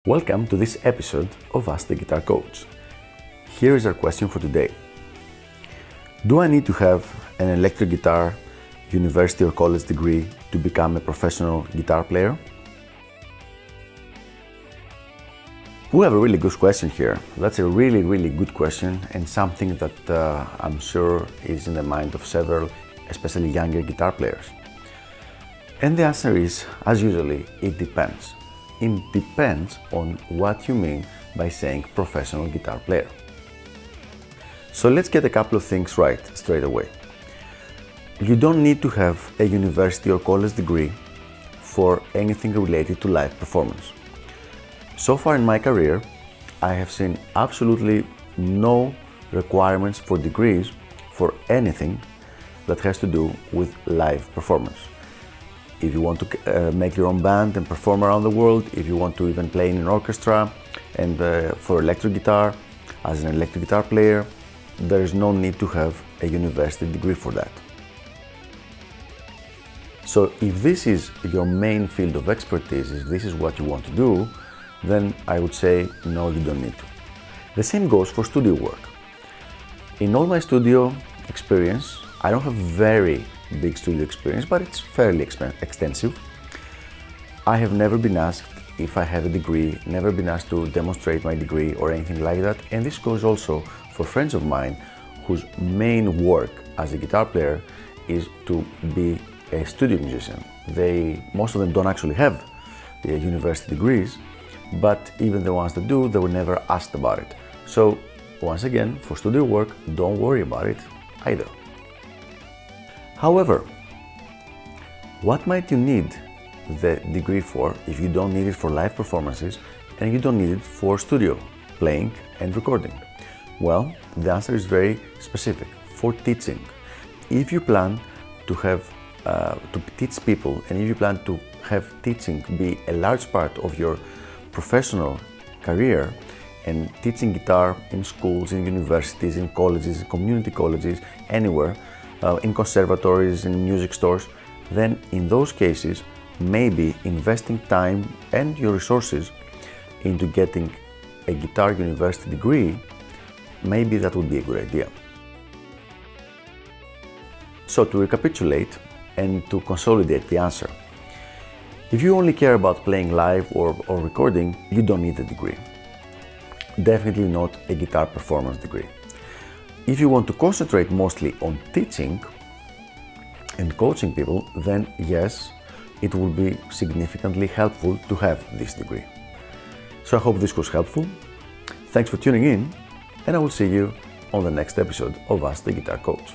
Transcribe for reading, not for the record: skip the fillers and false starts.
Welcome to this episode of Ask the Guitar Coach. Here is our question for today. Do I need to have an electric guitar, university or college degree to become a professional guitar player? We have a really good question here. That's a really good question and something that I'm sure is in the mind of several, especially younger guitar players. And the answer is, as usually, it depends. It depends on what you mean by saying professional guitar player. So let's get a couple of things right straight away. You don't need to have a university or college degree for anything related to live performance. So far in my career, I have seen absolutely no requirements for degrees for anything that has to do with live performance. If you want to make your own band and perform around the world, if you want to even play in an orchestra and for electric guitar, as an electric guitar player, there is no need to have a university degree for that. So if this is your main field of expertise, if this is what you want to do, then I would say no, you don't need to. The same goes for studio work. In all my studio experience, I don't have very big studio experience, but it's fairly extensive. I have never been asked if I have a degree, never been asked to demonstrate my degree or anything like that. And this goes also for friends of mine whose main work as a guitar player is to be a studio musician. Most of them don't actually have university degrees, but even the ones that do, they were never asked about it. So once again, for studio work, don't worry about it either. However, what might you need the degree for if you don't need it for live performances and you don't need it for studio playing and recording? Well, the answer is very specific. For teaching. If you plan to to teach people, and if you plan to have teaching be a large part of your professional career, and teaching guitar in schools, in universities, in colleges, community colleges, anywhere, in conservatories, in music stores, then in those cases, maybe investing time and your resources into getting a guitar university degree, maybe that would be a good idea. So to recapitulate and to consolidate the answer, if you only care about playing live or recording, you don't need a degree. Definitely not a guitar performance degree. If you want to concentrate mostly on teaching and coaching people, then yes, it will be significantly helpful to have this degree. So I hope this was helpful. Thanks for tuning in, and I will see you on the next episode of Ask the Guitar Coach.